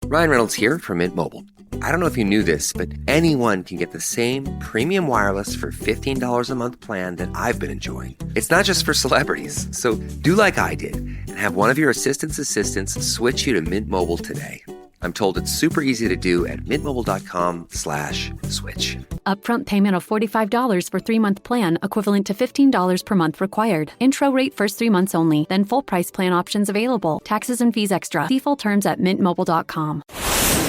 Ryan Reynolds here from Mint Mobile. I don't know if you knew this, but anyone can get the same premium wireless for $15 a month plan that I've been enjoying. It's not just for celebrities. So do like I did and have one of your assistants switch you to Mint Mobile today. I'm told it's super easy to do at mintmobile.com/switch. Upfront payment of $45 for 3-month plan, equivalent to $15 per month required. Intro rate first 3 months only, then full price plan options available. Taxes and fees extra. See full terms at mintmobile.com.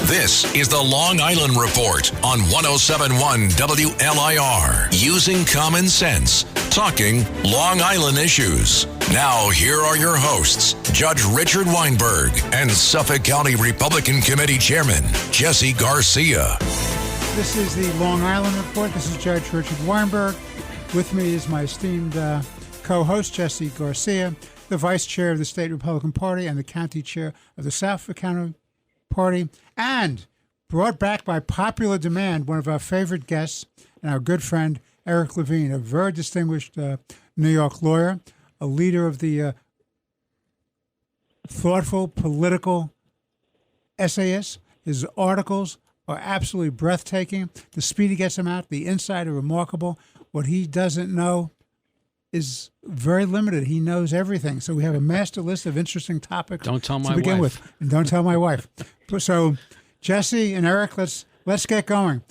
This is the Long Island Report on 107.1 WLIR. Using common sense, talking Long Island issues. Now, here are your hosts, Judge Richard Weinberg and Suffolk County Republican Committee Chairman Jesse Garcia. This is the Long Island Report. This is Judge Richard Weinberg. With me is my esteemed co-host, Jesse Garcia, the Vice Chair of the State Republican Party and the County Chair of the Suffolk County Party, and brought back by popular demand, one of our favorite guests and our good friend, Eric Levine, a very distinguished New York lawyer, a leader of the thoughtful political essayists. His articles are absolutely breathtaking. The speed he gets them out, the insight are remarkable. What he doesn't know is very limited. He knows everything. So we have a master list of interesting topics Don't tell my to begin wife. with. And don't tell my wife. So Jesse and Eric, let's get going.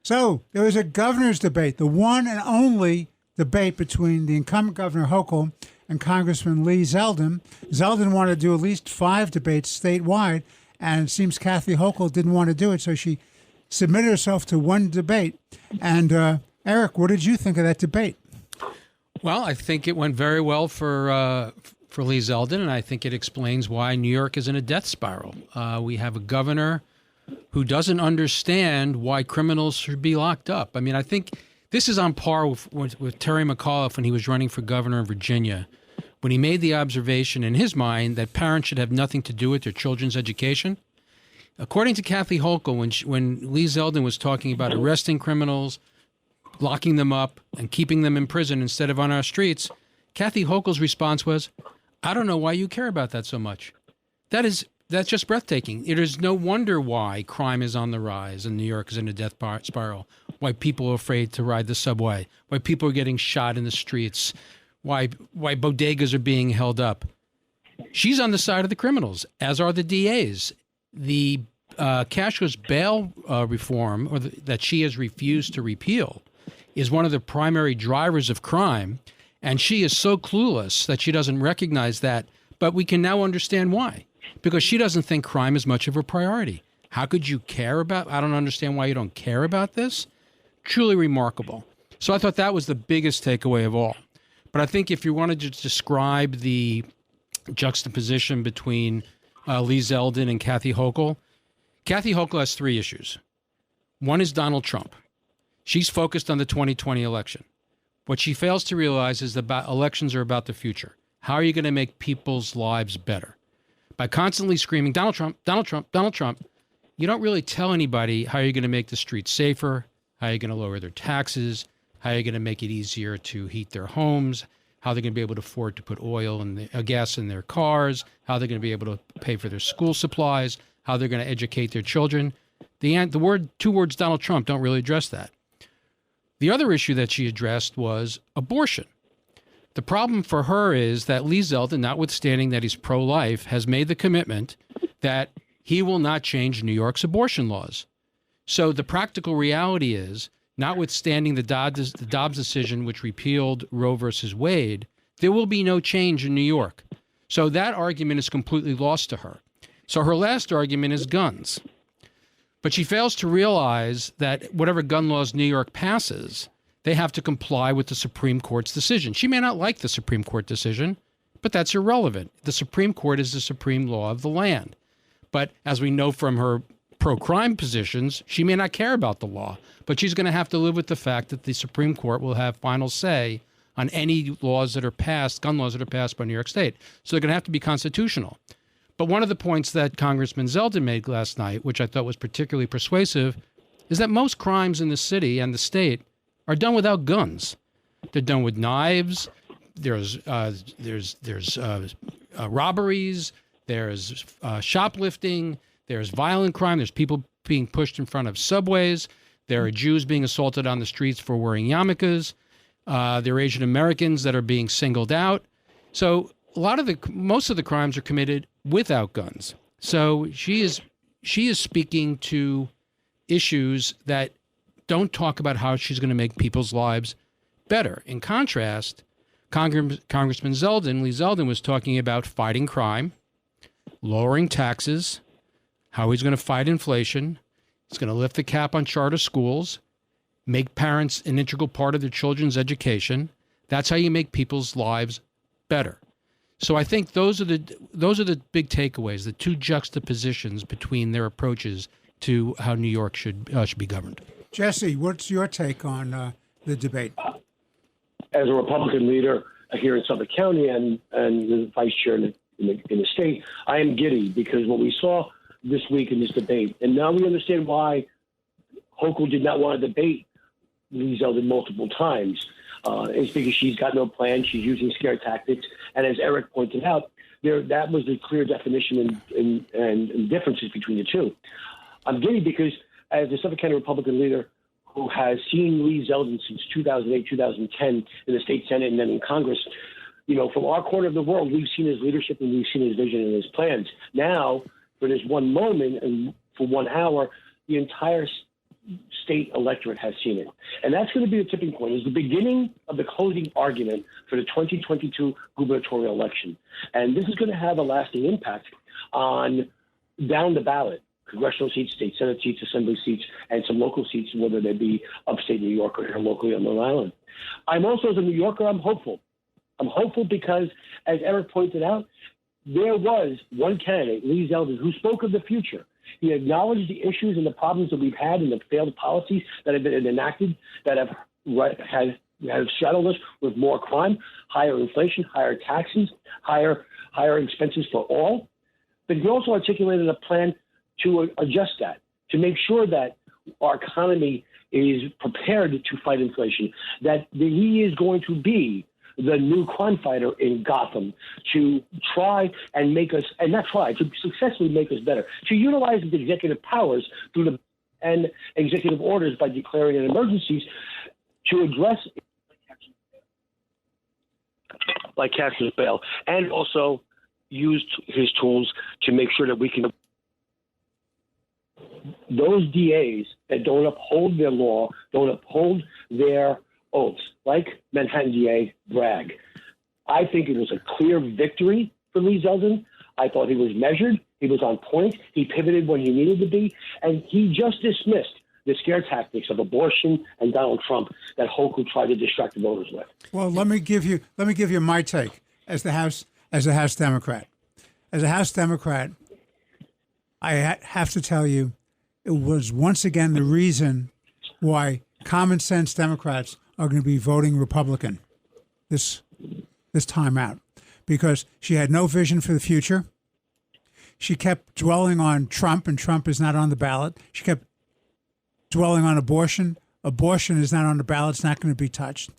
So there was a governor's debate, the one and only debate between the incumbent Governor Hochul and Congressman Lee Zeldin. Zeldin wanted to do at least 5 debates statewide, and it seems Kathy Hochul didn't want to do it, so she submitted herself to one debate. And Eric, what did you think of that debate? Well, I think it went very well for Lee Zeldin, and I think it explains why New York is in a death spiral. We have a governor who doesn't understand why criminals should be locked up. I mean, I think this is on par with Terry McAuliffe when he was running for governor in Virginia, when he made the observation in his mind that parents should have nothing to do with their children's education. According to Kathy Hochul, when Lee Zeldin was talking about arresting criminals, locking them up and keeping them in prison instead of on our streets, Kathy Hochul's response was, I don't know why you care about that so much. That's just breathtaking. It is no wonder why crime is on the rise and New York is in a death spiral, why people are afraid to ride the subway, why people are getting shot in the streets, why bodegas are being held up. She's on the side of the criminals, as are the DAs. The cashless bail reform that she has refused to repeal is one of the primary drivers of crime, and she is so clueless that she doesn't recognize that. But we can now understand why, because she doesn't think crime is much of a priority. How could you care about? I don't understand why you don't care about this. Truly remarkable. So I thought that was the biggest takeaway of all. But I think if you wanted to describe the juxtaposition between Lee Zeldin and Kathy Hochul has 3 issues. One is Donald Trump. She's focused on the 2020 election. What she fails to realize is that elections are about the future. How are you going to make people's lives better? By constantly screaming, Donald Trump, Donald Trump, Donald Trump, you don't really tell anybody how you're going to make the streets safer, how you're going to lower their taxes, how you're going to make it easier to heat their homes, how they're going to be able to afford to put oil and gas in their cars, how they're going to be able to pay for their school supplies, how they're going to educate their children. The 2 words Donald Trump don't really address that. The other issue that she addressed was abortion. The problem for her is that Lee Zeldin, notwithstanding that he's pro-life, has made the commitment that he will not change New York's abortion laws. So the practical reality is, notwithstanding the Dobbs decision, which repealed Roe versus Wade, there will be no change in New York. So that argument is completely lost to her. So her last argument is guns. But she fails to realize that whatever gun laws New York passes, they have to comply with the Supreme Court's decision. She may not like the Supreme Court decision, but that's irrelevant. The Supreme Court is the supreme law of the land. But as we know from her pro-crime positions, she may not care about the law, but she's going to have to live with the fact that the Supreme Court will have final say on any laws that are passed, gun laws that are passed by New York State. So they're going to have to be constitutional. But one of the points that Congressman Zeldin made last night, which I thought was particularly persuasive, is that most crimes in the city and the state are done without guns. They're done with knives. There's robberies. There's shoplifting. There's violent crime. There's people being pushed in front of subways. There are Jews being assaulted on the streets for wearing yarmulkes. There are Asian Americans that are being singled out. So most of the crimes are committed without guns. So she is speaking to issues that don't talk about how she's going to make people's lives better. In contrast, Congressman Zeldin, Lee Zeldin, was talking about fighting crime, lowering taxes, how he's going to fight inflation. He's going to lift the cap on charter schools, make parents an integral part of their children's education. That's how you make people's lives better. So I think those are the big takeaways, the two juxtapositions between their approaches to how New York should be governed. Jesse, what's your take on the debate? As a Republican leader here in Suffolk County and the vice chair in the state, I am giddy because what we saw this week in this debate, and now we understand why Hochul did not want to debate Lee Zeldin multiple times. It's because she's got no plan. She's using scare tactics. And as Eric pointed out, that was the clear definition and differences between the two. I'm giddy because as the Suffolk County Republican leader who has seen Lee Zeldin since 2008, 2010 in the state Senate and then in Congress, from our corner of the world, we've seen his leadership and we've seen his vision and his plans. Now, for this one moment and for 1 hour, the entire state electorate has seen it. And that's going to be the tipping point. It's the beginning of the closing argument for the 2022 gubernatorial election. And this is going to have a lasting impact on down the ballot, congressional seats, state Senate seats, assembly seats, and some local seats, whether they be upstate New York or here locally on Long Island. I'm also, as a New Yorker, I'm hopeful. I'm hopeful because, as Eric pointed out, there was one candidate, Lee Zeldin, who spoke of the future. He acknowledged the issues and the problems that we've had and the failed policies that have been enacted that have saddled us with more crime, higher inflation, higher taxes, higher expenses for all. But he also articulated a plan to adjust that, to make sure that our economy is prepared to fight inflation, that he is going to be the new crime fighter in Gotham to try and make us, and not try, to successfully make us better, to utilize the executive powers and executive orders by declaring an emergencies to address like cashless bail, and also used his tools to make sure that we can. Those DAs that don't uphold their law, don't uphold their oaths, like Manhattan DA Bragg. I think it was a clear victory for Lee Zeldin. I thought he was measured. He was on point. He pivoted when he needed to be. And he just dismissed the scare tactics of abortion and Donald Trump that Hochul tried to distract the voters with. Well, let me give you my take as a House Democrat. As a House Democrat, I have to tell you, it was once again the reason why common sense Democrats are going to be voting Republican this time out, because she had no vision for the future. She kept dwelling on Trump, and Trump is not on the ballot. She kept dwelling on abortion. Abortion is not on the ballot. It's not going to be touched.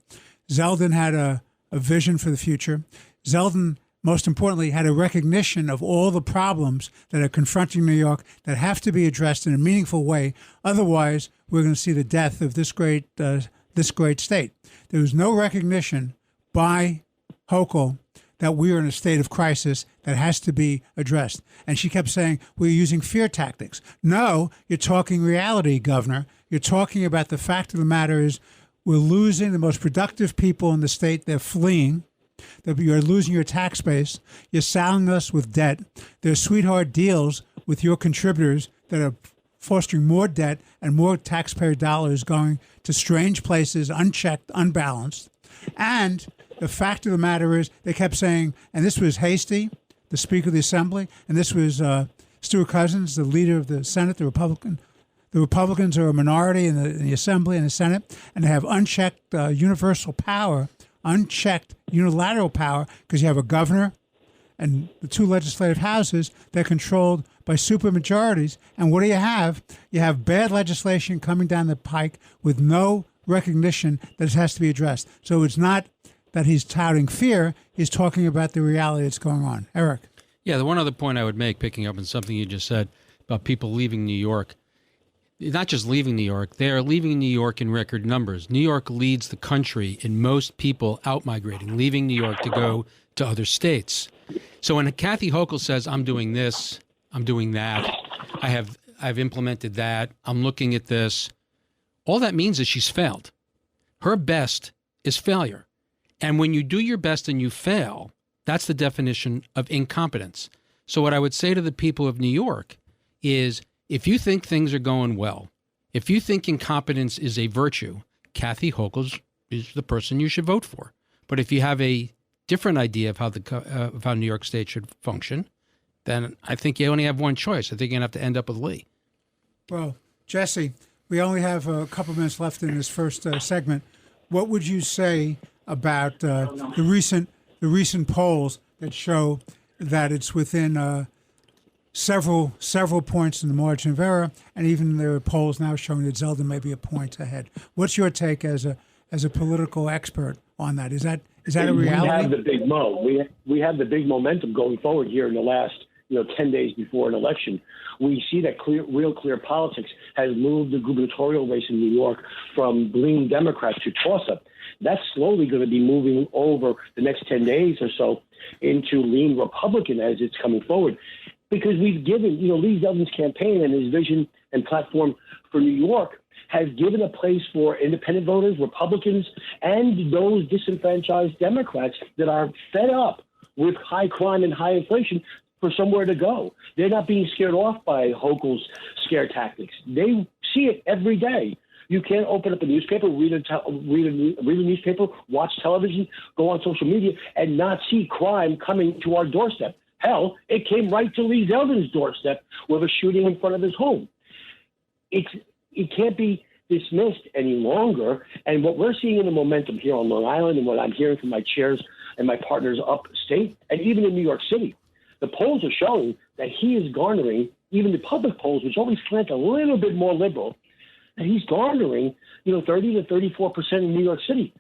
Zeldin had a vision for the future. Zeldin, most importantly, had a recognition of all the problems that are confronting New York that have to be addressed in a meaningful way. Otherwise, we're going to see the death of this great state. There was no recognition by Hochul that we are in a state of crisis that has to be addressed. And she kept saying, we're using fear tactics. No, you're talking reality, Governor. You're talking about the fact of the matter is we're losing the most productive people in the state. They're fleeing. You're losing your tax base. You're saddling us with debt. There's sweetheart deals with your contributors that are fostering more debt and more taxpayer dollars going to strange places, unchecked, unbalanced. And the fact of the matter is they kept saying, and this was Hasty, the Speaker of the Assembly, and this was Stuart Cousins, the leader of the Senate, the Republican. The Republicans are a minority in the Assembly and the Senate, and they have unchecked universal power, unchecked unilateral power, because you have a governor and the two legislative houses that are controlled by supermajorities. And what do you have? You have bad legislation coming down the pike with no recognition that it has to be addressed. So it's not that he's touting fear. He's talking about the reality that's going on. Eric. Yeah, the one other point I would make, picking up on something you just said, about people leaving New York. Not just leaving New York, they are leaving New York in record numbers. New York leads the country in most people out-migrating, leaving New York to go to other states. So when Kathy Hochul says, I'm doing this, I'm doing that, I've implemented that, I'm looking at this, all that means is she's failed. Her best is failure. And when you do your best and you fail, that's the definition of incompetence. So what I would say to the people of New York is, if you think things are going well, if you think incompetence is a virtue, Kathy Hochul is the person you should vote for. But if you have a different idea of how New York State should function, then I think you only have one choice. I think you're going to have to end up with Lee. Well, Jesse, we only have a couple minutes left in this first segment. What would you say about the recent polls that show that it's within several points in the margin of error, and even there are polls now showing that Zeldin may be a point ahead? What's your take as a political expert on that? Is that a reality? We have the big we have the big momentum going forward here in the last 10 days before an election. We see that real clear politics has moved the gubernatorial race in New York from lean Democrat to toss-up. That's slowly going to be moving over the next 10 days or so into lean Republican as it's coming forward. Because we've given, Lee Zeldin's campaign and his vision and platform for New York has given a place for independent voters, Republicans, and those disenfranchised Democrats that are fed up with high crime and high inflation for somewhere to go. They're not being scared off by Hochul's scare tactics. They see it every day. You can't open up a newspaper, read a newspaper, watch television, go on social media, and not see crime coming to our doorstep. Hell, it came right to Lee Zeldin's doorstep with a shooting in front of his home. It can't be dismissed any longer. And what we're seeing in the momentum here on Long Island and what I'm hearing from my chairs and my partners upstate and even in New York City, the polls are showing that he is garnering, even the public polls, which always slant a little bit more liberal, and he's garnering, 30 to 34% in New York City.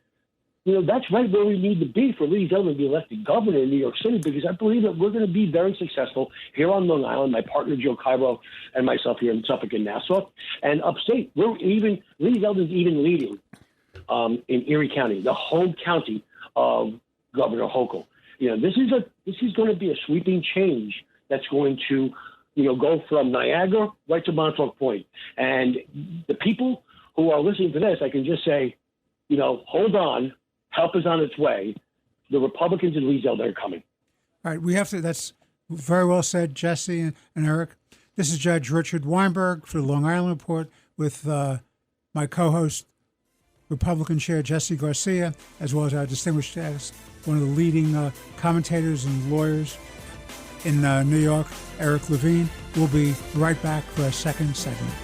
That's right where we need to be for Lee Zeldin to be elected governor in New York City, because I believe that we're going to be very successful here on Long Island, my partner Joe Cairo and myself here in Suffolk and Nassau, and upstate. Lee Zeldin's even leading in Erie County, the home county of Governor Hochul. This is going to be a sweeping change that's going to go from Niagara right to Montauk Point. And the people who are listening to this, I can just say, hold on. Help is on its way. The Republicans and Lee Zeldin are coming. All right, that's very well said, Jesse and Eric. This is Judge Richard Weinberg for the Long Island Report with my co-host, Republican Chair Jesse Garcia, as well as our distinguished guest, one of the leading commentators and lawyers in New York, Eric Levine. We'll be right back for a second segment.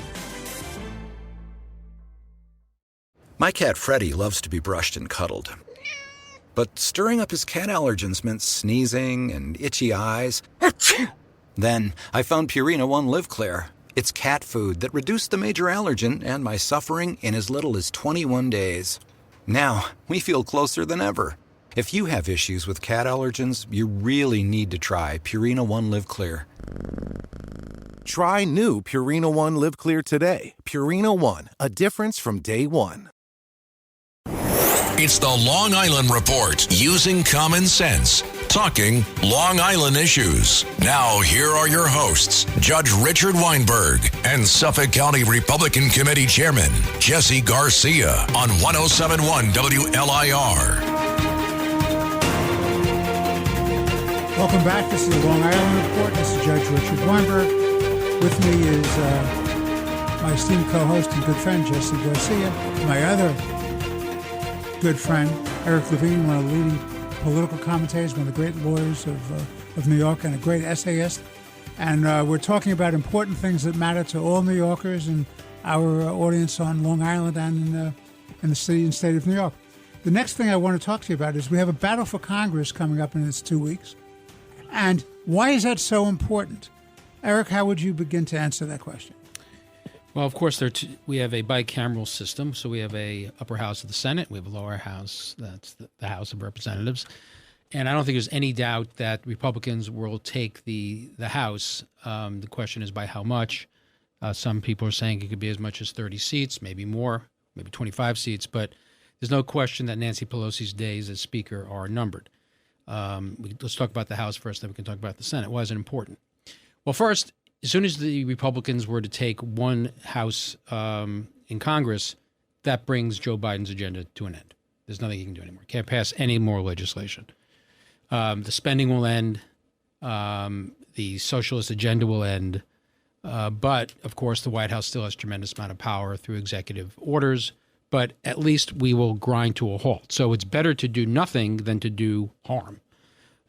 My cat Freddie loves to be brushed and cuddled. But stirring up his cat allergens meant sneezing and itchy eyes. Then I found Purina One Live Clear. It's cat food that reduced the major allergen and my suffering in as little as 21 days. Now, we feel closer than ever. If you have issues with cat allergens, you really need to try Purina One Live Clear. Try new Purina One Live Clear today. Purina One, a difference from day one. It's the Long Island Report, using common sense, talking Long Island issues. Now, here are your hosts, Judge Richard Weinberg and Suffolk County Republican Committee Chairman Jesse Garcia on 107.1 WLIR. Welcome back. This is the Long Island Report. This is Judge Richard Weinberg. With me is my esteemed co-host and good friend, Jesse Garcia. My other good friend, Eric Levine, one of the leading political commentators, one of the great lawyers of New York, and a great essayist. And we're talking about important things that matter to all New Yorkers and our audience on Long Island and in the city and state of New York. The next thing I want to talk to you about is we have a battle for Congress coming up in this 2 weeks. And why is that so important? Eric, how would you begin to answer that question? Well, of course, we have a bicameral system. So we have a upper house of the Senate. We have a lower house, that's the House of Representatives. And I don't think there's any doubt that Republicans will take the House. The question is by how much. Some people are saying it could be as much as 30 seats, maybe more, maybe 25 seats. But there's no question that Nancy Pelosi's days as Speaker are numbered. Let's talk about the House first, then we can talk about the Senate. Why is it important? Well, first, as soon as the Republicans were to take one House in Congress, that brings Joe Biden's agenda to an end. There's nothing he can do anymore. Can't pass any more legislation. The spending will end. The socialist agenda will end. But, of course, the White House still has a tremendous amount of power through executive orders. But at least we will grind to a halt. So it's better to do nothing than to do harm.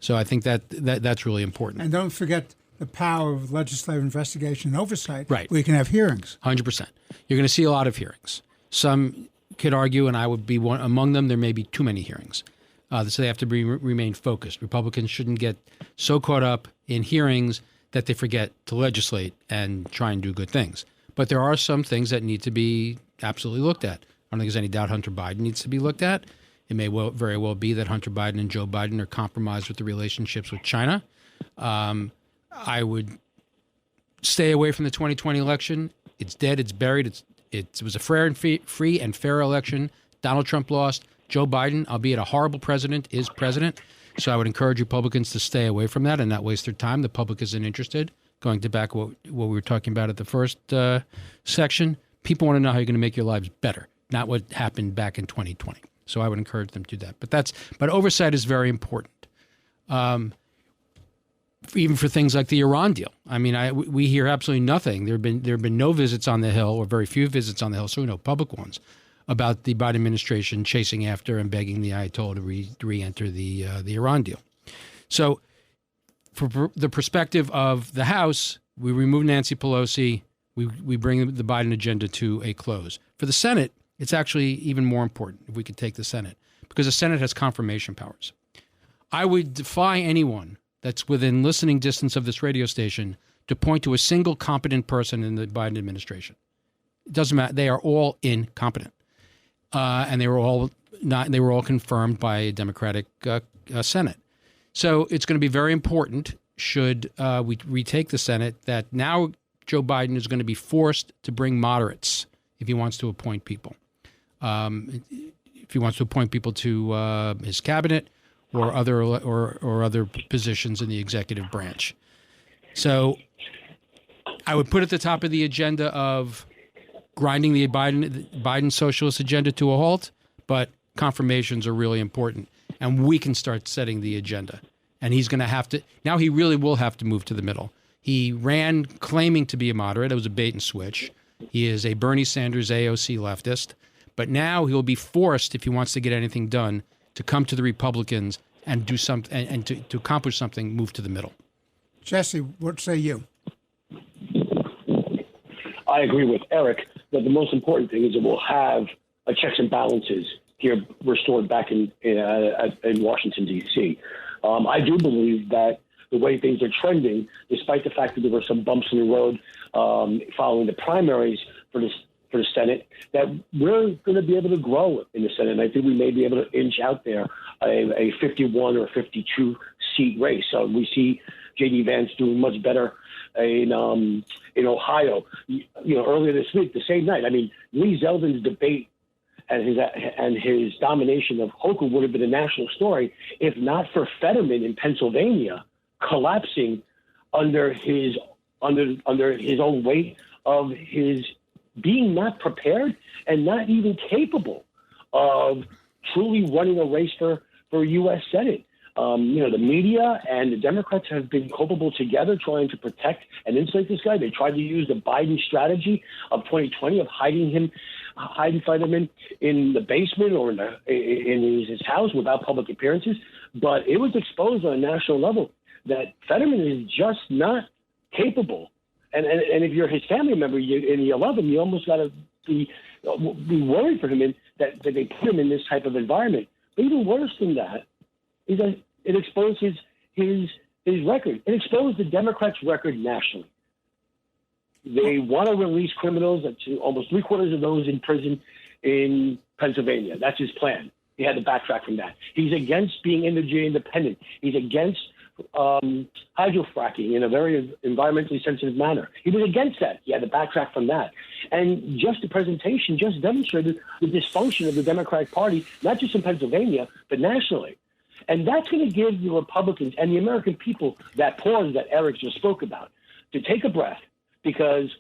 So I think that's really important. And don't forget the power of legislative investigation and oversight. Right. We can have hearings. 100%. You're going to see a lot of hearings. Some could argue, and I would be one among them, there may be too many hearings. So they have to remain focused. Republicans shouldn't get so caught up in hearings that they forget to legislate and try and do good things. But there are some things that need to be absolutely looked at. I don't think there's any doubt Hunter Biden needs to be looked at. It may very well be that Hunter Biden and Joe Biden are compromised with the relationships with China. I would stay away from the 2020 election. It's dead. It's buried. It was a free and fair election. Donald Trump lost. Joe Biden, albeit a horrible president, is president. So I would encourage Republicans to stay away from that and not waste their time. The public isn't interested. Going to back what we were talking about at the first section, people want to know how you're going to make your lives better, not what happened back in 2020. So I would encourage them to do that. But oversight is very important, even for things like the Iran deal. I mean, we hear absolutely nothing. There have been no visits on the Hill, or very few visits on the Hill, so no public ones, about the Biden administration chasing after and begging the Ayatollah to re-enter the Iran deal. So for the perspective of the House, we remove Nancy Pelosi. We bring the Biden agenda to a close. For the Senate, it's actually even more important if we could take the Senate, because the Senate has confirmation powers. I would defy anyone that's within listening distance of this radio station to point to a single competent person in the Biden administration. It doesn't matter. They are all incompetent. And they were all confirmed by a Democratic Senate. So it's going to be very important, should we retake the Senate, that now Joe Biden is going to be forced to bring moderates if he wants to appoint people. If he wants to appoint people to his cabinet or other positions in the executive branch. So I would put at the top of the agenda of grinding the Biden socialist agenda to a halt, but confirmations are really important. And we can start setting the agenda. And he's going to have to, now he really will have to move to the middle. He ran claiming to be a moderate. It was a bait and switch. He is a Bernie Sanders AOC leftist. But now he'll be forced, if he wants to get anything done, to come to the Republicans and do something, and to accomplish something, move to the middle. Jesse, what say you? I agree with Eric that the most important thing is that we'll have a checks and balances here restored back in Washington, D.C. I do believe that the way things are trending, despite the fact that there were some bumps in the road following the primaries for the Senate, that we're going to be able to grow in the Senate. And I think we may be able to inch out there a 51 or 52 seat race. So we see J.D. Vance doing much better in Ohio. Earlier this week, the same night. I mean, Lee Zeldin's debate and his domination of Hochul would have been a national story if not for Fetterman in Pennsylvania collapsing under his own weight of his being not prepared and not even capable of truly running a race for U.S. Senate. The media and the Democrats have been culpable together trying to protect and insulate this guy. They tried to use the Biden strategy of 2020 of hiding Fetterman in the basement or in his house without public appearances. But it was exposed on a national level that Fetterman is just not capable. And if you're his family member and you love him, you almost got to be worried for him that they put him in this type of environment. But even worse than that is that it exposed his record. It exposed the Democrats' record nationally. They want to release criminals, almost 3/4 of those in prison in Pennsylvania. That's his plan. he had to backtrack from that. He's against being energy independent. He's against hydrofracking in a very environmentally sensitive manner. He was against that. He had to backtrack from that. And just the presentation just demonstrated the dysfunction of the Democratic Party, not just in Pennsylvania, but nationally. And that's going to give the Republicans and the American people that pause that Eric just spoke about to take a breath, because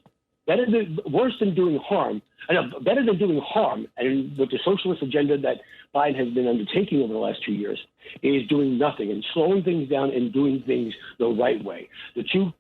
worse than doing harm, better than doing harm, and with the socialist agenda that Biden has been undertaking over the last 2 years, is doing nothing and slowing things down and doing things the right way. The two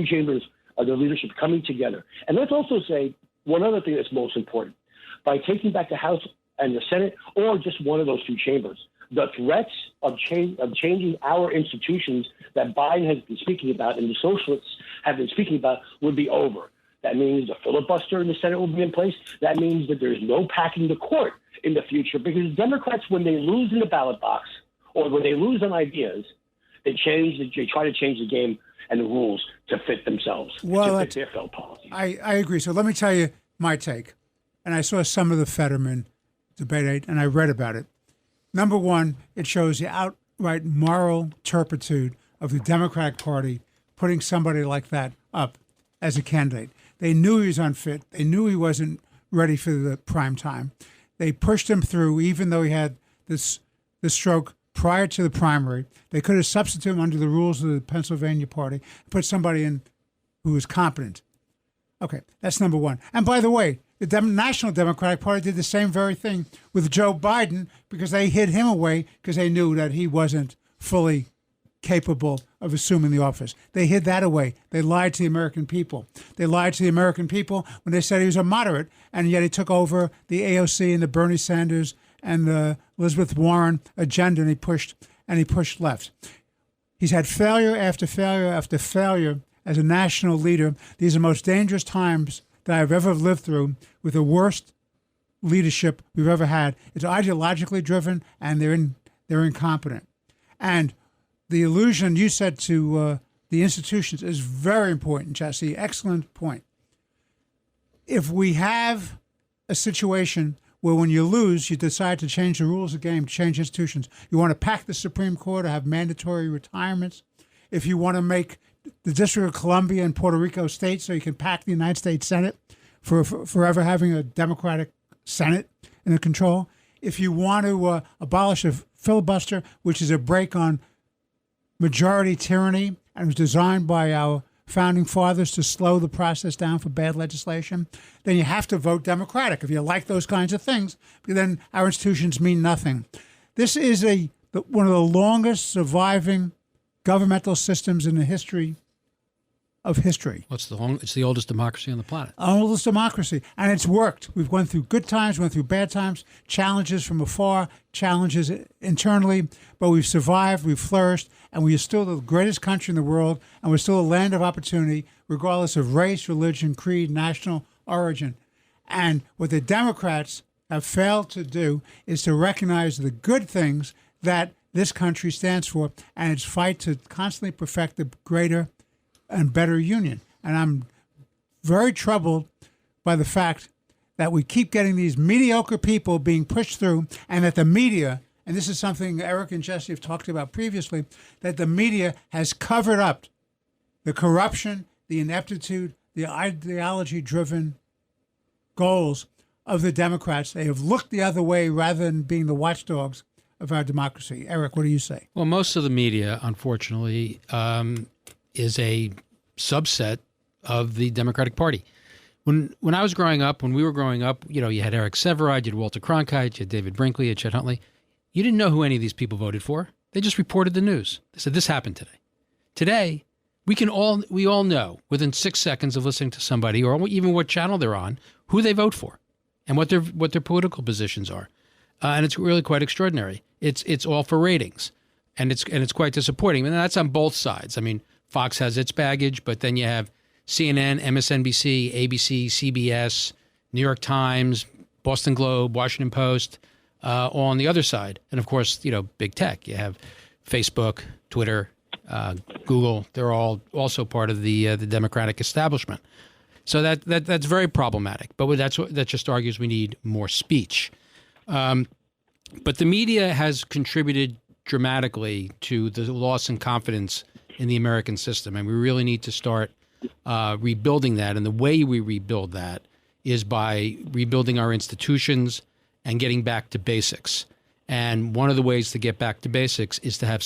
chambers of the leadership coming together. And let's also say one other thing that's most important. By taking back the House and the Senate, or just one of those two chambers, the threats of changing our institutions that Biden has been speaking about and the socialists have been speaking about would be over. That means the filibuster in the Senate will be in place. That means that there's no packing the court in the future, because Democrats, when they lose in the ballot box or when they lose on ideas, they try to change the game and the rules to fit themselves, to fit their failed policies. I agree. So let me tell you my take. And I saw some of the Fetterman debate, and I read about it. Number one, it shows the outright moral turpitude of the Democratic Party putting somebody like that up as a candidate. They knew he was unfit. They knew he wasn't ready for the prime time. They pushed him through, even though he had this stroke prior to the primary. They could have substituted him under the rules of the Pennsylvania party, put somebody in who was competent. Okay, that's number one. And by the way, the National Democratic Party did the same very thing with Joe Biden, because they hid him away because they knew that he wasn't fully capable of assuming the office. They hid that away. They lied to the American people. They lied to the American people when they said he was a moderate, and yet he took over the AOC and the Bernie Sanders and the Elizabeth Warren agenda, and he pushed left. He's had failure after failure after failure as a national leader. These are the most dangerous times that I've ever lived through, with the worst leadership we've ever had. It's ideologically driven, and they're incompetent. And the allusion you said to the institutions is very important, Jesse. Excellent point. If we have a situation where when you lose, you decide to change the rules of the game, change institutions. You want to pack the Supreme Court or have mandatory retirements. If you want to make the District of Columbia and Puerto Rico states so you can pack the United States Senate for forever having a Democratic Senate in control. If you want to abolish a filibuster, which is a break on majority tyranny and was designed by our founding fathers to slow the process down for bad legislation, then you have to vote Democratic if you like those kinds of things, because then our institutions mean nothing. This is one of the longest surviving governmental systems in the history of history. It's the oldest democracy on the planet. Oldest democracy. And it's worked. We've gone through good times, went through bad times, challenges from afar, challenges internally, but we've survived, we've flourished, and we are still the greatest country in the world, and we're still a land of opportunity, regardless of race, religion, creed, national origin. And what the Democrats have failed to do is to recognize the good things that this country stands for, and its fight to constantly perfect the greater and better union. And I'm very troubled by the fact that we keep getting these mediocre people being pushed through, and that the media, and this is something Eric and Jesse have talked about previously, that the media has covered up the corruption, the ineptitude, the ideology-driven goals of the Democrats. They have looked the other way rather than being the watchdogs of our democracy. Eric, what do you say? Well, most of the media, unfortunately, is a subset of the Democratic Party. When I was growing up, when we were growing up, you had Eric Sevareid, you had Walter Cronkite, you had David Brinkley, you had Chet Huntley. You didn't know who any of these people voted for. They just reported the news. They said, this happened today. Today, we all know within 6 seconds of listening to somebody, or even what channel they're on, who they vote for and what their political positions are. And it's really quite extraordinary. It's all for ratings, and it's quite disappointing. And that's on both sides. I mean, Fox has its baggage, but then you have CNN, MSNBC, ABC, CBS, New York Times, Boston Globe, Washington Post, all on the other side. And of course, big tech. You have Facebook, Twitter, Google. They're all also part of the Democratic establishment. So that's very problematic. But that just argues we need more speech. But the media has contributed dramatically to the loss in confidence in the American system, and we really need to start rebuilding that. And the way we rebuild that is by rebuilding our institutions and getting back to basics. And one of the ways to get back to basics is to have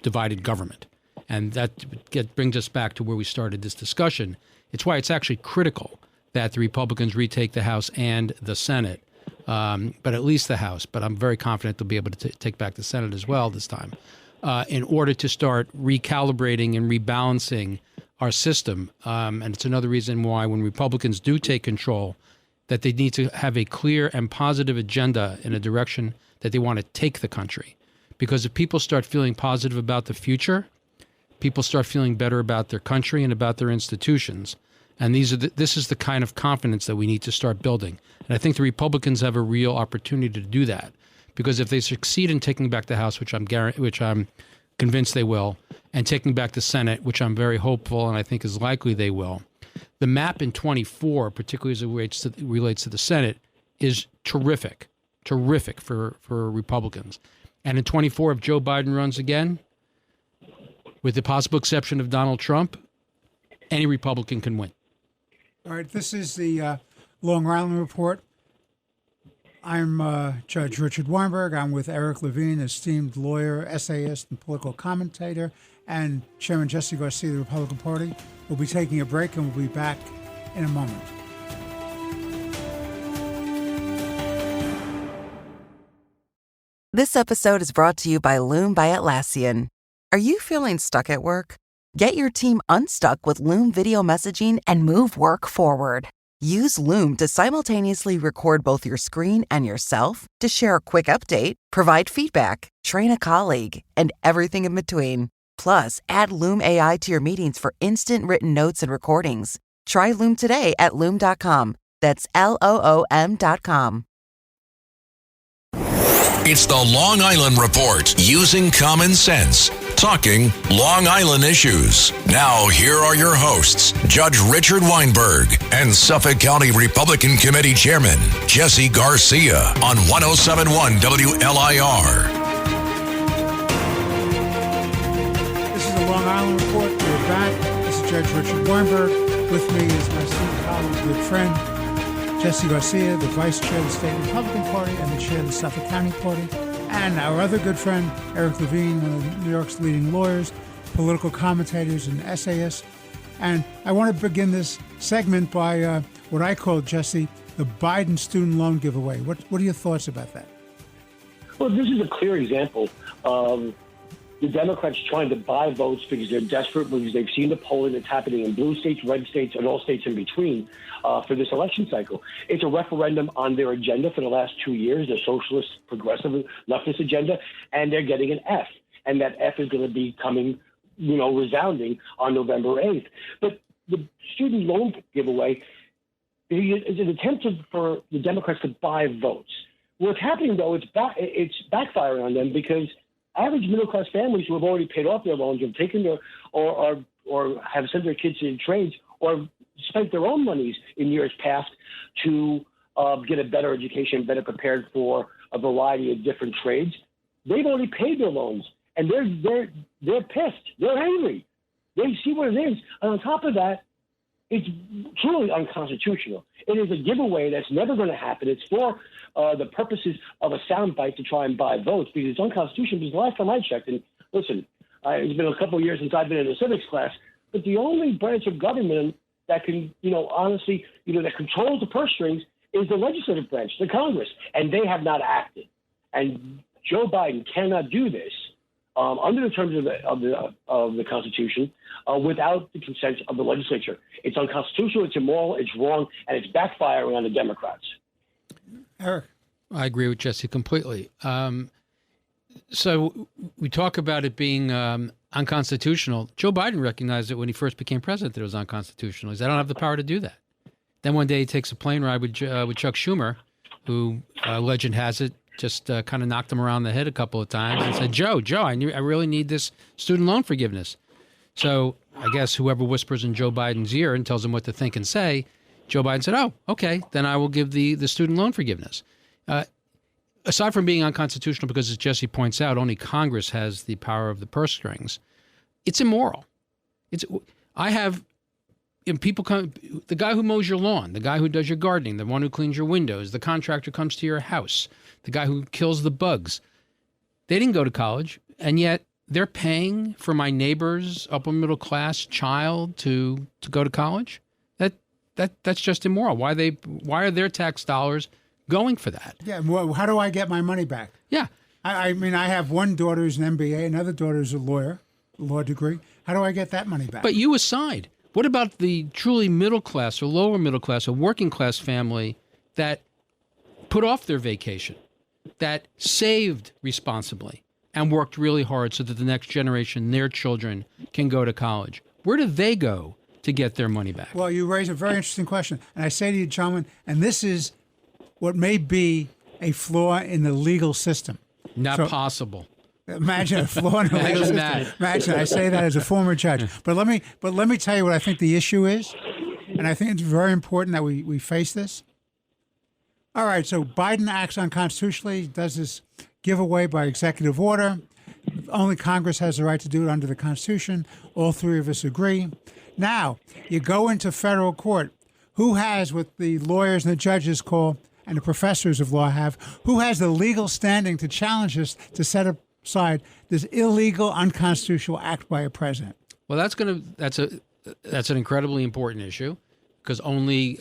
divided government. And that brings us back to where we started this discussion. It's why it's actually critical that the Republicans retake the House and the Senate, but at least the House. But I'm very confident they'll be able to take back the Senate as well this time, in order to start recalibrating and rebalancing our system. And it's another reason why when Republicans do take control, that they need to have a clear and positive agenda in a direction that they want to take the country. Because if people start feeling positive about the future, people start feeling better about their country and about their institutions. And this is the kind of confidence that we need to start building. And I think the Republicans have a real opportunity to do that. Because if they succeed in taking back the House, which I'm convinced they will, and taking back the Senate, which I'm very hopeful and I think is likely they will, the map in 24, particularly as it relates to the Senate, is terrific for Republicans. And in 24, if Joe Biden runs again, with the possible exception of Donald Trump, any Republican can win. All right, this is the Long Island Report. I'm Judge Richard Weinberg. I'm with Eric Levine, esteemed lawyer, essayist, and political commentator, and Chairman Jesse Garcia of the Republican Party. We'll be taking a break, and we'll be back in a moment. This episode is brought to you by Loom by Atlassian. Are you feeling stuck at work? Get your team unstuck with Loom video messaging and move work forward. Use Loom to simultaneously record both your screen and yourself to share a quick update, provide feedback, train a colleague, and everything in between. Plus, add Loom AI to your meetings for instant written notes and recordings. Try Loom today at Loom.com. That's LOOM.com. It's the Long Island Report, using common sense, talking Long Island issues. Now, here are your hosts, Judge Richard Weinberg and Suffolk County Republican Committee Chairman Jesse Garcia on 107.1 WLIR. This is the Long Island Report. We're back. This is Judge Richard Weinberg. With me is my esteemed colleague, good friend, Jesse Garcia, the Vice Chair of the State Republican Party and the Chair of the Suffolk County Party, and our other good friend, Eric Levine, one of New York's leading lawyers, political commentators, and essayists. And I want to begin this segment by what I call, Jesse, the Biden student loan giveaway. What are your thoughts about that? Well, this is a clear example of the Democrats trying to buy votes because they're desperate, because they've seen the polling that's happening in blue states, red states, and all states in between for this election cycle. It's a referendum on their agenda for the last 2 years, the socialist, progressive, leftist agenda, and they're getting an F. And that F is going to be coming, resounding on November 8th. But the student loan giveaway is an attempt for the Democrats to buy votes. What's happening, though, it's backfiring on them because average middle-class families who have already paid off their loans, have taken their or have sent their kids to trades or spent their own monies in years past to get a better education, better prepared for a variety of different trades. They've already paid their loans, and they're pissed. They're angry. They see what it is, and on top of that, it's truly unconstitutional. It is a giveaway that's never going to happen. It's for the purposes of a soundbite to try and buy votes because it's unconstitutional. Because the last time I checked, and listen, it's been a couple of years since I've been in a civics class, but the only branch of government that can, honestly, that controls the purse strings is the legislative branch, the Congress, and they have not acted. And Joe Biden cannot do this under the terms of the Constitution without the consent of the legislature. It's unconstitutional, it's immoral, it's wrong, and it's backfiring on the Democrats. Eric? I agree with Jesse completely. So we talk about it being unconstitutional. Joe Biden recognized it when he first became president that it was unconstitutional. He said, I don't have the power to do that. Then one day he takes a plane ride with Chuck Schumer, who, legend has it, just kind of knocked him around the head a couple of times and said, Joe, I really need this student loan forgiveness. So I guess whoever whispers in Joe Biden's ear and tells him what to think and say, Joe Biden said, oh, okay, then I will give the student loan forgiveness. aside from being unconstitutional, because as Jesse points out, only Congress has the power of the purse strings, it's immoral. People come, the guy who mows your lawn, the guy who does your gardening, the one who cleans your windows, the contractor comes to your house, the guy who kills the bugs. They didn't go to college, and yet they're paying for my neighbor's upper middle class child to go to college. That's just immoral. Why are their tax dollars going for that? Yeah. Well, how do I get my money back? Yeah. I mean, I have one daughter who's an MBA, another daughter is a law degree. How do I get that money back? But you aside, what about the truly middle class or lower middle class or working class family that put off their vacation, that saved responsibly and worked really hard so that the next generation, their children, can go to college? Where do they go to get their money back? Well, you raise a very interesting question. And I say to you, gentlemen, and this is what may be a flaw in the legal system. Not possible. Imagine a flaw in the legal system. Imagine, I say that as a former judge. But let me tell you what I think the issue is. And I think it's very important that we face this. All right, so Biden acts unconstitutionally, does this giveaway by executive order. Only Congress has the right to do it under the Constitution. All three of us agree. Now, you go into federal court. Who has what the lawyers and the judges call, and the professors of law have, who has the legal standing to challenge this, to set aside this illegal, unconstitutional act by a president? Well, that's an incredibly important issue, because only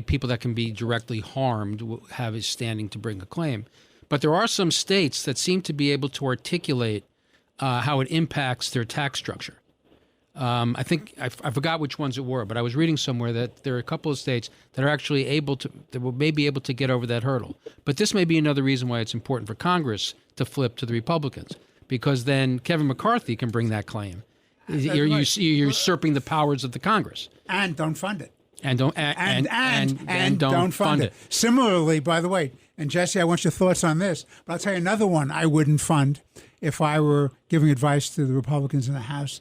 people that can be directly harmed will have a standing to bring a claim. But there are some states that seem to be able to articulate how it impacts their tax structure. I think I forgot which ones it were, but I was reading somewhere that there are a couple of states that are actually may be able to get over that hurdle. But this may be another reason why it's important for Congress to flip to the Republicans, because then Kevin McCarthy can bring that claim. You're usurping the powers of the Congress. And don't fund it. And don't fund it. Similarly, by the way, and Jesse, I want your thoughts on this, but I'll tell you another one I wouldn't fund if I were giving advice to the Republicans in the House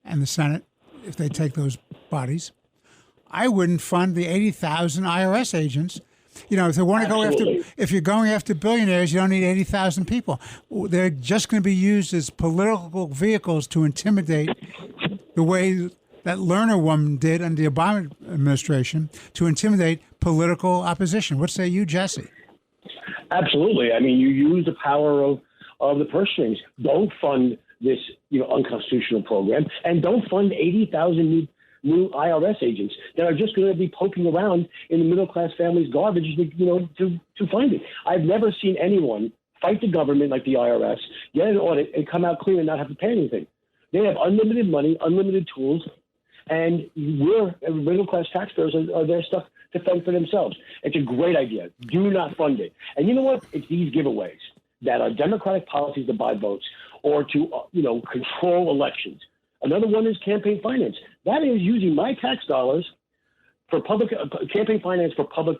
and the Senate, if they take those bodies. I wouldn't fund the 80,000 IRS agents. You know, if they want to go after, if you're going after billionaires, you don't need 80,000 people. They're just going to be used as political vehicles to intimidate, the way that Lerner woman did under the Obama administration, to intimidate political opposition. What say you, Jesse? Absolutely. I mean, you use the power of the purse strings. Don't fund this, unconstitutional program, and don't fund 80,000 new IRS agents that are just going to be poking around in the middle class family's garbage, to find it. I've never seen anyone fight the government like the IRS, get an audit, and come out clean and not have to pay anything. They have unlimited money, unlimited tools, and we're middle class taxpayers are there stuck to fend for themselves. It's a great idea. Do not fund it. And you know what? It's these giveaways that are Democratic policies to buy votes or to control elections. Another one is campaign finance. That is using my tax dollars for public campaign finance for public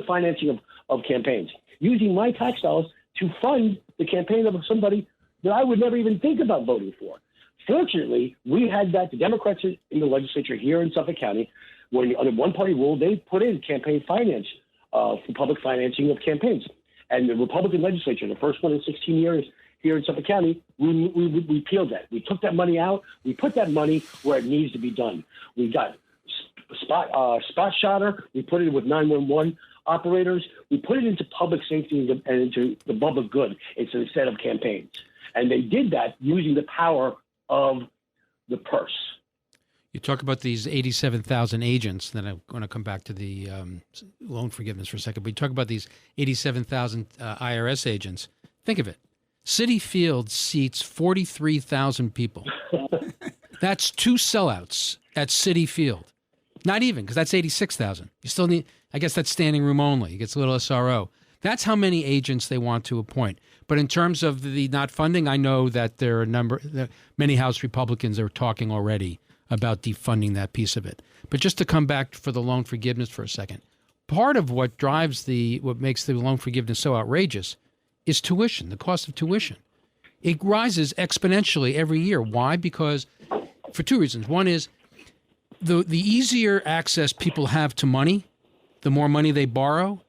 financing of campaigns. Using my tax dollars to fund the campaign of somebody that I would never even think about voting for. Fortunately, we had that. The Democrats in the legislature here in Suffolk County, when under one-party rule, they put in campaign finance for public financing of campaigns. And the Republican legislature, the first one in 16 years here in Suffolk County, we repealed that. We took that money out. We put that money where it needs to be done. We got spot shotter. We put it with 911 operators. We put it into public safety and into the public good instead of campaigns. And they did that using the power of the purse. You talk about these 87,000 agents, then I'm going to come back to the loan forgiveness for a second, but you talk about these 87,000 IRS agents. Think of it. Citi Field seats 43,000 people. That's 2 sellouts at Citi Field. Not even, because that's 86,000. You still need, I guess that's standing room only. It gets a little SRO. That's how many agents they want to appoint. But in terms of the not funding, I know that there are many House Republicans are talking already about defunding that piece of it. But just to come back for the loan forgiveness for a second, part of what makes the loan forgiveness so outrageous is tuition, the cost of tuition. It rises exponentially every year. Why? Because for 2 reasons. One is the easier access people have to money, the more money they borrow,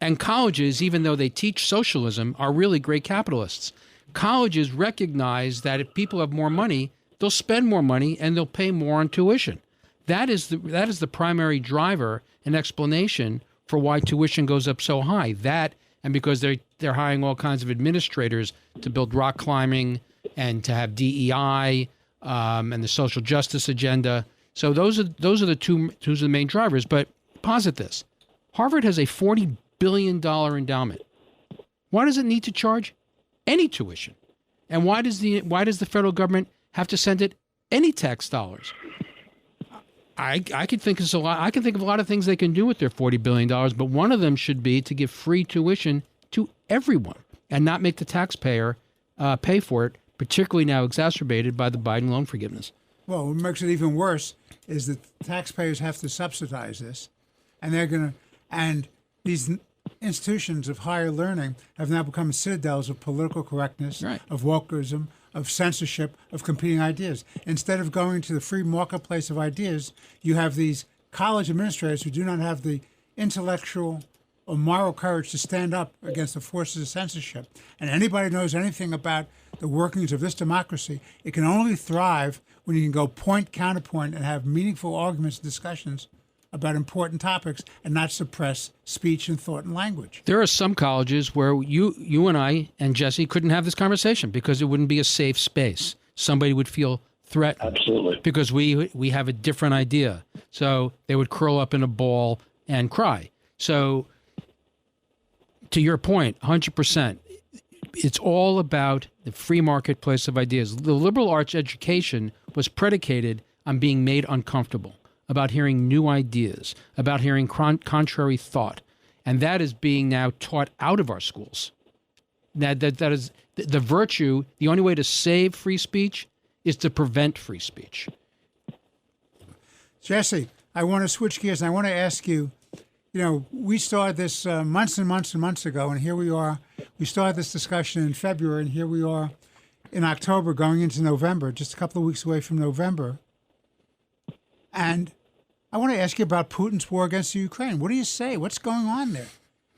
And colleges, even though they teach socialism, are really great capitalists. Colleges recognize that if people have more money, they'll spend more money and they'll pay more on tuition. That is the primary driver and explanation for why tuition goes up so high. That, and because they're hiring all kinds of administrators to build rock climbing and to have DEI and the social justice agenda. So those are the main drivers. But posit this: Harvard has a $40 billion endowment. Why does it need to charge any tuition? And why does the federal government have to send it any tax dollars? I could think of a lot. I can think of a lot of things they can do with their $40 billion, but one of them should be to give free tuition to everyone and not make the taxpayer pay for it, particularly now exacerbated by the Biden loan forgiveness. Well, what makes it even worse is that taxpayers have to subsidize this, and these institutions of higher learning have now become citadels of political correctness, right, of wokeism, of censorship, of competing ideas. Instead of going to the free marketplace of ideas, you have these college administrators who do not have the intellectual or moral courage to stand up against the forces of censorship. And anybody who knows anything about the workings of this democracy, it can only thrive when you can go point, counterpoint, and have meaningful arguments and discussions about important topics and not suppress speech and thought and language. There are some colleges where you and I and Jesse couldn't have this conversation because it wouldn't be a safe space. Somebody would feel threatened. Absolutely. Because we have a different idea. So they would curl up in a ball and cry. So to your point, 100%, it's all about the free marketplace of ideas. The liberal arts education was predicated on being made uncomfortable, about hearing new ideas, about hearing contrary thought. And that is being now taught out of our schools. That is the virtue. The only way to save free speech is to prevent free speech. Jesse, I want to switch gears, and I want to ask you, we started this months and months and months ago, and here we are. We started this discussion in February, and here we are in October going into November, just a couple of weeks away from November. And I want to ask you about Putin's war against the Ukraine. What do you say? What's going on there?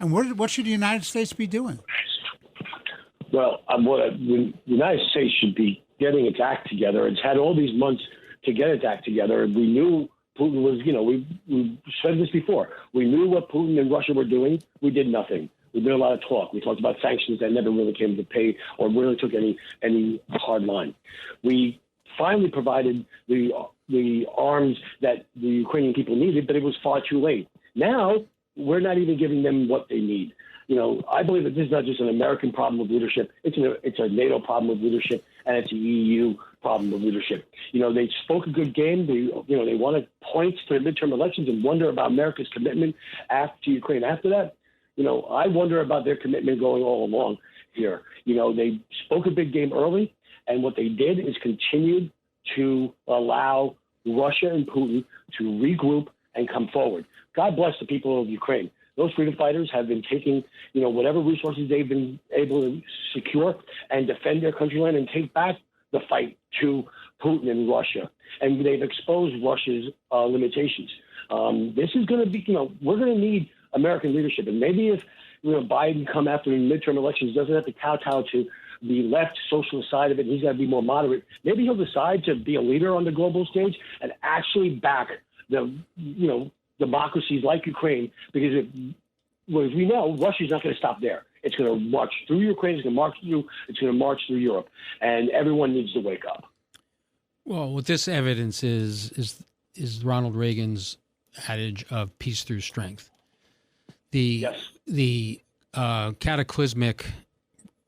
And what should the United States be doing? Well, the United States should be getting its act together. It's had all these months to get its act together. And we knew Putin was, we said this before. We knew what Putin and Russia were doing. We did nothing. We did a lot of talk. We talked about sanctions that never really came to pay or really took any hard line. We finally provided the arms that the Ukrainian people needed, but it was far too late. Now, we're not even giving them what they need. I believe that this is not just an American problem of leadership. It's a NATO problem of leadership, and it's a EU problem of leadership. They spoke a good game. They wanted points to the midterm elections and wonder about America's commitment to Ukraine after that. I wonder about their commitment going all along here. They spoke a big game early, and what they did is continued to allow Russia and Putin to regroup and come forward. God bless the people of Ukraine. Those freedom fighters have been taking, whatever resources they've been able to secure and defend their countryland and take back the fight to Putin and Russia. And they've exposed Russia's limitations. This is going to be, we're going to need American leadership. And maybe if, Biden come after the midterm elections, doesn't have to kowtow to the left socialist side of it, he's got to be more moderate. Maybe he'll decide to be a leader on the global stage and actually back the, democracies like Ukraine, because as we know, Russia's not going to stop there. It's going to march through Ukraine. It's going to march through Europe, and everyone needs to wake up. Well, what this evidence is Ronald Reagan's adage of peace through strength. The cataclysmic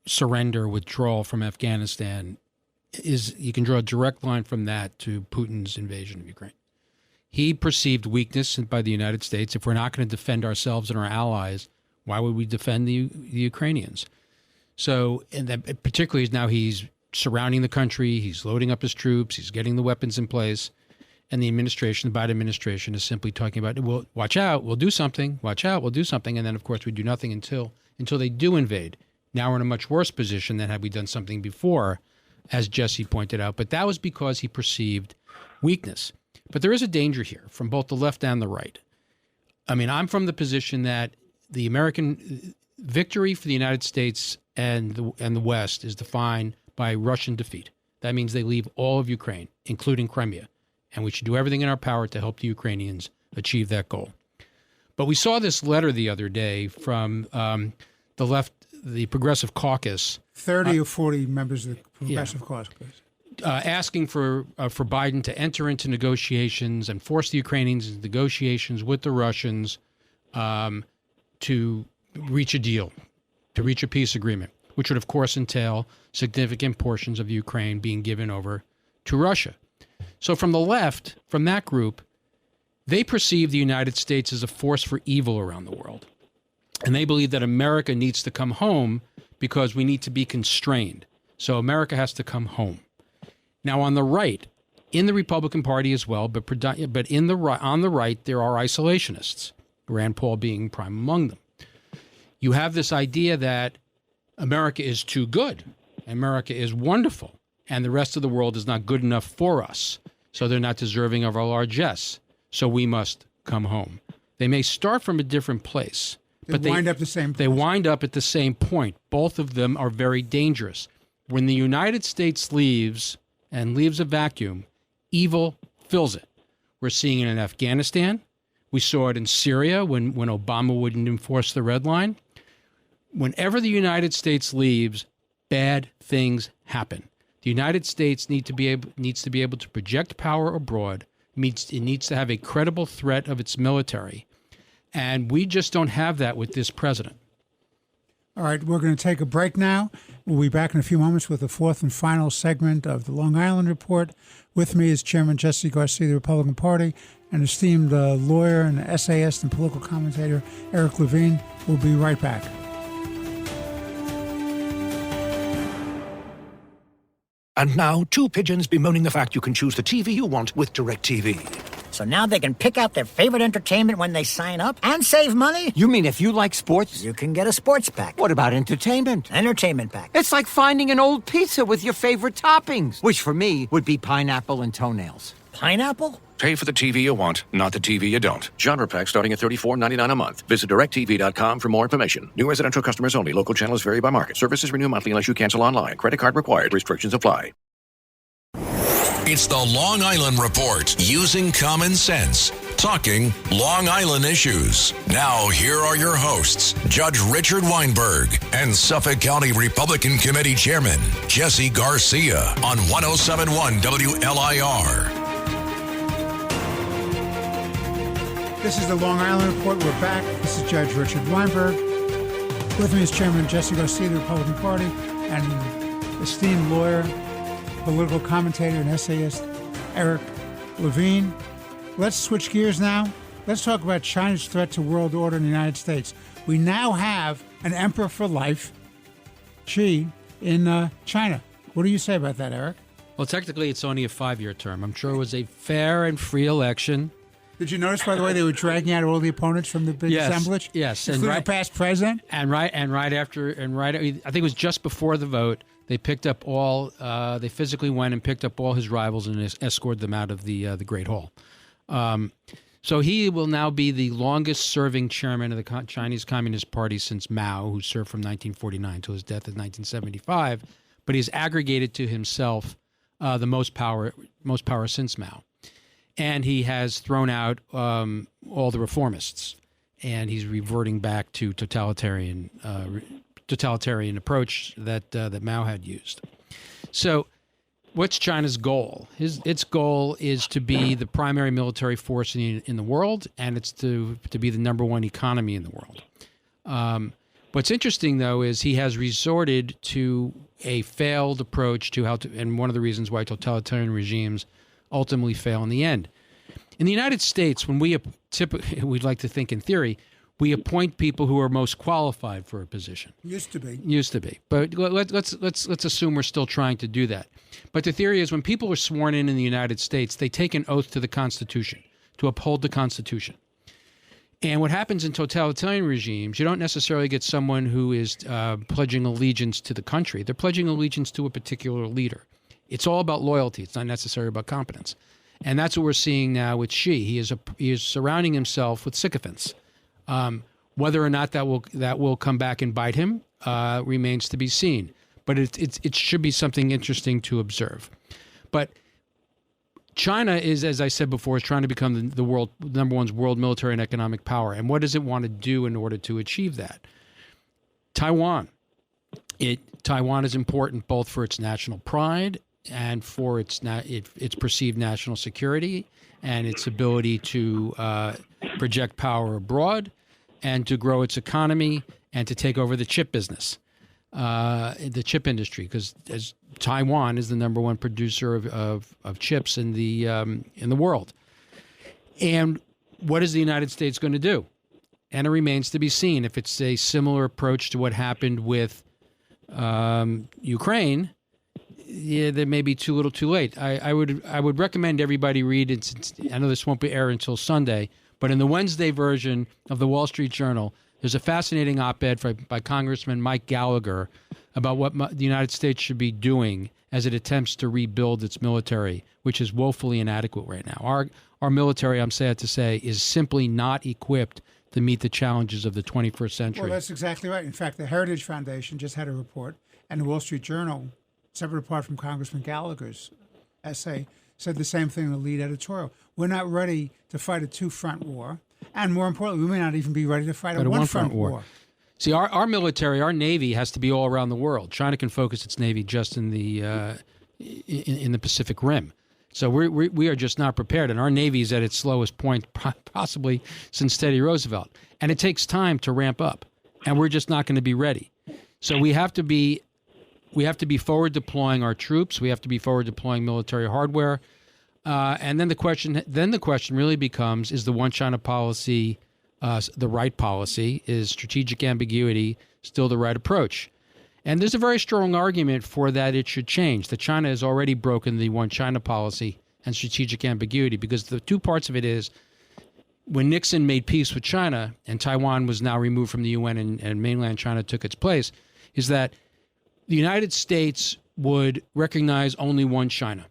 surrender, withdrawal from Afghanistan you can draw a direct line from that to Putin's invasion of Ukraine. He perceived weakness by the United States. If we're not going to defend ourselves and our allies, why would we defend the Ukrainians? So, and that particularly now he's surrounding the country, he's loading up his troops, he's getting the weapons in place, and the Biden administration is simply talking about, well, watch out, we'll do something, watch out, we'll do something, and then of course we do nothing until they do invade. Now we're in a much worse position than had we done something before, as Jesse pointed out, but that was because he perceived weakness. But there is a danger here from both the left and the right. I mean, I'm from the position that the American victory for the United States and the West is defined by Russian defeat. That means they leave all of Ukraine, including Crimea, and we should do everything in our power to help the Ukrainians achieve that goal. But we saw this letter the other day from the left, the Progressive Caucus. 30 or 40 members of the Progressive Caucus. Asking for Biden to enter into negotiations and force the Ukrainians into negotiations with the Russians to reach a deal, to reach a peace agreement, which would, of course, entail significant portions of Ukraine being given over to Russia. So from the left, from that group, they perceive the United States as a force for evil around the world. And they believe that America needs to come home because we need to be constrained. So America has to come home. Now, on the right, in the Republican Party as well, but on the right, there are isolationists, Rand Paul being prime among them. You have this idea that America is too good, America is wonderful, and the rest of the world is not good enough for us, so they're not deserving of our largesse, so we must come home. They may start from a different place, but they wind up the same place. They wind up at the same point. Both of them are very dangerous. When the United States leaves a vacuum, evil fills it. We're seeing it in Afghanistan. We saw it in Syria when Obama wouldn't enforce the red line. Whenever the United States leaves, bad things happen. The United States needs to be able to project power abroad. It needs to have a credible threat of its military. And we just don't have that with this president. All right, we're going to take a break now. We'll be back in a few moments with the fourth and final segment of the Long Island Report. With me is Chairman Jesse Garcia of the Republican Party and esteemed lawyer and essayist and political commentator Eric Levine. We'll be right back. And now, two pigeons bemoaning the fact you can choose the TV you want with DirecTV. So now they can pick out their favorite entertainment when they sign up and save money? You mean if you like sports? You can get a sports pack. What about entertainment? Entertainment pack. It's like finding an old pizza with your favorite toppings, which for me would be pineapple and toenails. Pineapple? Pay for the TV you want, not the TV you don't. Genre pack starting at $34.99 a month. Visit DirecTV.com for more information. New residential customers only. Local channels vary by market. Services renew monthly unless you cancel online. Credit card required. Restrictions apply. It's the Long Island Report, using common sense, talking Long Island issues. Now, here are your hosts, Judge Richard Weinberg and Suffolk County Republican Committee Chairman Jesse Garcia on 107.1 WLIR. This is the Long Island Report. We're back. This is Judge Richard Weinberg. With me is Chairman Jesse Garcia of the Republican Party and esteemed lawyer, political commentator and essayist Eric Levine. Let's switch gears now. Let's talk about China's threat to world order in the United States. We now have an emperor for life, Xi, in China. What do you say about that, Eric? Well, technically, it's only a 5-year term. I'm sure it was a fair and free election. Did you notice, by the way, they were dragging out all the opponents from the big assemblage? Yes, including the past president. I think it was just before the vote. They picked up all. They physically went and picked up all his rivals and escorted them out of the Great Hall. So he will now be the longest-serving chairman of the Chinese Communist Party since Mao, who served from 1949 to his death in 1975. But he's aggregated to himself the most power since Mao, and he has thrown out all the reformists, and he's reverting back to totalitarian approach that Mao had used. So what's China's goal? Its goal is to be the primary military force in the world, and it's to be the number one economy in the world. What's interesting, though, is he has resorted to a failed approach to and one of the reasons why totalitarian regimes ultimately fail in the end. In the United States, when we'd like to think in theory, we appoint people who are most qualified for a position. Used to be. But let's assume we're still trying to do that. But the theory is when people are sworn in the United States, they take an oath to the Constitution, to uphold the Constitution. And what happens in totalitarian regimes, you don't necessarily get someone who is pledging allegiance to the country. They're pledging allegiance to a particular leader. It's all about loyalty. It's not necessarily about competence. And that's what we're seeing now with Xi. He is surrounding himself with sycophants. Whether or not that will come back and bite him remains to be seen. But it should be something interesting to observe. But China is, as I said before, is trying to become the number one world military and economic power. And what does it want to do in order to achieve that? Taiwan. Taiwan is important both for its national pride and for its perceived national security and its ability to project power abroad and to grow its economy and to take over the chip business, the chip industry, because as Taiwan is the number one producer of chips in the world. And what is the United States going to do? And it remains to be seen if it's a similar approach to what happened with Ukraine. Yeah, that may be too little, too late. I would recommend everybody read it. I know this won't be aired until Sunday, but in the Wednesday version of the Wall Street Journal, there's a fascinating op-ed by Congressman Mike Gallagher about what the United States should be doing as it attempts to rebuild its military, which is woefully inadequate right now. Our military, I'm sad to say, is simply not equipped to meet the challenges of the 21st century. Well, that's exactly right. In fact, the Heritage Foundation just had a report, and the Wall Street Journal, separate apart from Congressman Gallagher's essay, said the same thing in the lead editorial. We're not ready to fight a two-front war, and more importantly, we may not even be ready to fight a one-front war. See, our military, our Navy has to be all around the world. China can focus its Navy just in the Pacific Rim. So we are just not prepared, and our Navy is at its slowest point possibly since Teddy Roosevelt. And it takes time to ramp up, and we're just not going to be ready. So we have to be forward deploying our troops. We have to be forward deploying military hardware, and then the question really becomes: is the one China policy the right policy? Is strategic ambiguity still the right approach? And there's a very strong argument for that it should change, that China has already broken the one China policy and strategic ambiguity, because the two parts of it is when Nixon made peace with China and Taiwan was now removed from the UN and mainland China took its place, is that the United States would recognize only one China.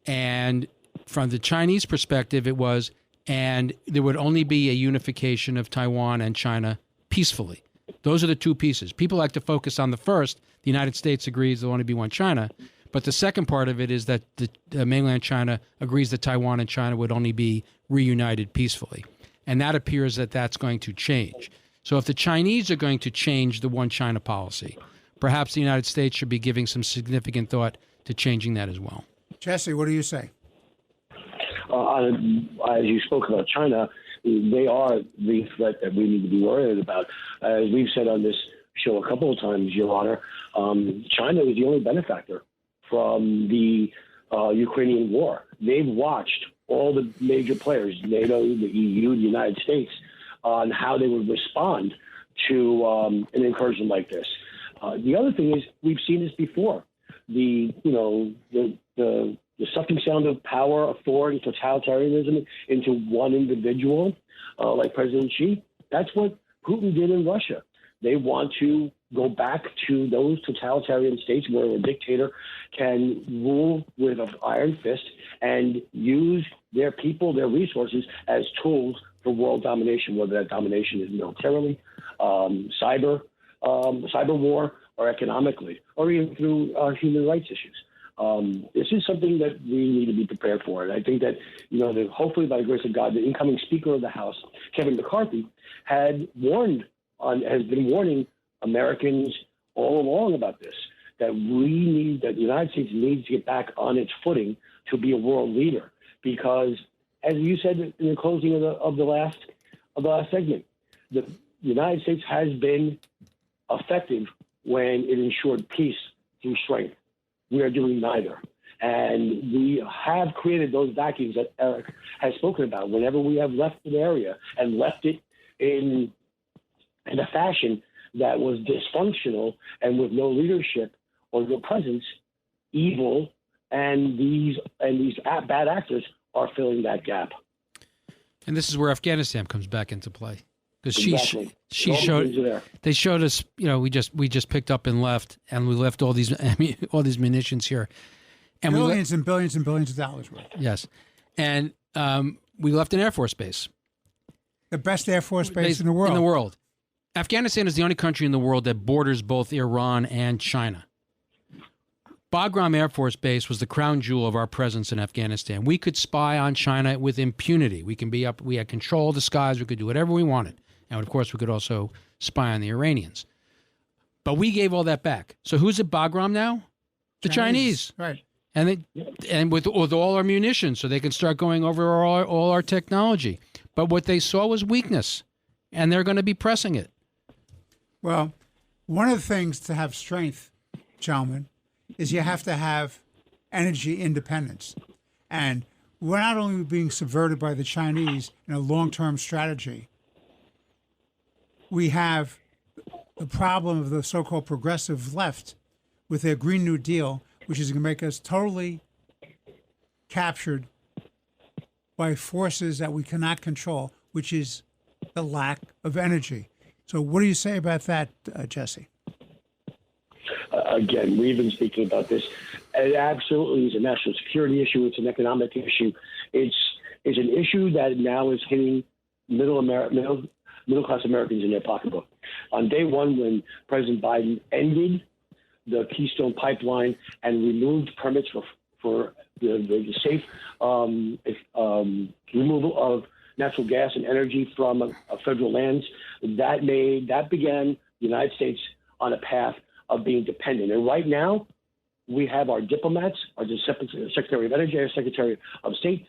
And from the Chinese perspective, it was, and there would only be a unification of Taiwan and China peacefully. Those are the two pieces. People like to focus on the first. The United States agrees there will only be one China. But the second part of it is that the mainland China agrees that Taiwan and China would only be reunited peacefully. And that appears that that's going to change. So if the Chinese are going to change the one China policy, perhaps the United States should be giving some significant thought to changing that as well. Jesse, what do you say? As you spoke about China, they are the threat that we need to be worried about. As we've said on this show a couple of times, Your Honor, China is the only benefactor from the Ukrainian war. They've watched all the major players, NATO, the EU, the United States, on how they would respond to an incursion like this. The other thing is we've seen this before. The sucking sound of power, authority, totalitarianism into one individual, like President Xi. That's what Putin did in Russia. They want to go back to those totalitarian states where a dictator can rule with an iron fist and use their people, their resources as tools for world domination, whether that domination is militarily, cyber war, or economically, or even through human rights issues. This is something that we need to be prepared for. And I think that, hopefully by the grace of God, the incoming Speaker of the House, Kevin McCarthy, has been warning Americans all along about this, that the United States needs to get back on its footing to be a world leader. Because, as you said in the closing of the last segment, the United States has been effective when it ensured peace through strength. We are doing neither. And we have created those vacuums that Eric has spoken about. Whenever we have left an area and left it in a fashion that was dysfunctional and with no leadership or no presence, evil and these bad actors are filling that gap. And this is where Afghanistan comes back into play. Because exactly. They showed us, we just picked up and left, and we left all these munitions here, and billions and billions of dollars worth. Yes, and we left an Air Force base. The best Air Force base in the world. Afghanistan is the only country in the world that borders both Iran and China. Bagram Air Force Base was the crown jewel of our presence in Afghanistan. We could spy on China with impunity. We had control of the skies. We could do whatever we wanted. And, of course, we could also spy on the Iranians. But we gave all that back. So who's at Bagram now? The Chinese. Right. And with all our munitions, so they can start going over all our technology. But what they saw was weakness, and they're going to be pressing it. Well, one of the things to have strength, gentlemen, is you have to have energy independence. And we're not only being subverted by the Chinese in a long-term strategy, we have the problem of the so-called progressive left with their Green New Deal, which is going to make us totally captured by forces that we cannot control, which is the lack of energy. So what do you say about that, Jesse? Again, we've been speaking about this. It absolutely is a national security issue. It's an economic issue. It's an issue that now is hitting middle-class Americans in their pocketbook. On day one, when President Biden ended the Keystone Pipeline and removed permits for the safe removal of natural gas and energy from federal lands, that began the United States on a path of being dependent. And right now, we have our diplomats, our Secretary of Energy, our Secretary of State,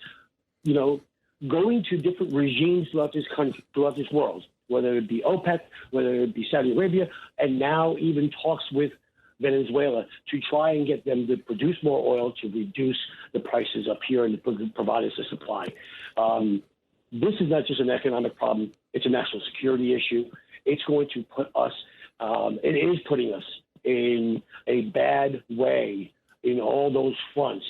going to different regimes throughout this country, throughout this world, whether it be OPEC, whether it be Saudi Arabia, and now even talks with Venezuela to try and get them to produce more oil to reduce the prices up here and to provide us a supply. This is not just an economic problem. It's a national security issue. It's going to put us, it is putting us in a bad way in all those fronts.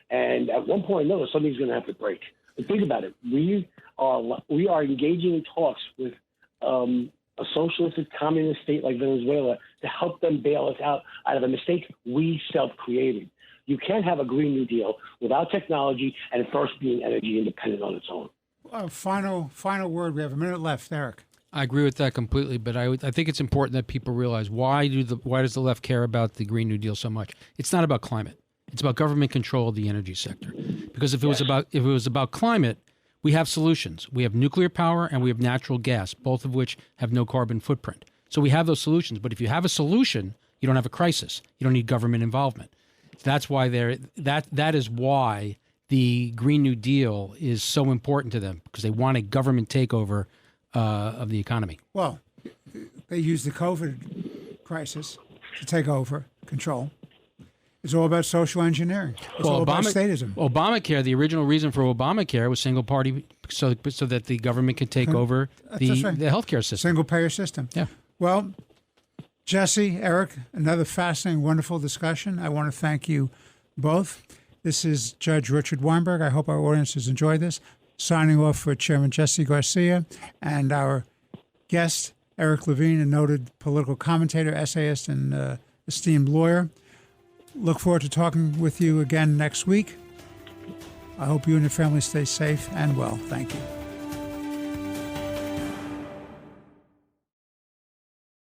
And at one point or another, something's going to have to break. But think about it. We are engaging in talks with a socialist communist state like Venezuela to help them bail us out of a mistake we self-created. You can't have a Green New Deal without technology and first being energy independent on its own. Final word. We have a minute left, Eric. I agree with that completely, but I think it's important that people realize why does the left care about the Green New Deal so much? It's not about climate. It's about government control of the energy sector. Because if it was about climate, we have solutions. We have nuclear power and we have natural gas, both of which have no carbon footprint. So we have those solutions. But if you have a solution, you don't have a crisis. You don't need government involvement. That's why that is why the Green New Deal is so important to them, because they want a government takeover of the economy. Well, they use the COVID crisis to take over control. It's all about social engineering. It's all about statism. Obamacare, the original reason for Obamacare was single party, so that the government could take over the healthcare system. Single payer system. Yeah. Well, Jesse, Eric, another fascinating, wonderful discussion. I want to thank you both. This is Judge Richard Weinberg. I hope our audience has enjoyed this. Signing off for Chairman Jesse Garcia and our guest, Eric Levine, a noted political commentator, essayist, and esteemed lawyer. Look forward to talking with you again next week. I hope you and your family stay safe and well. Thank you.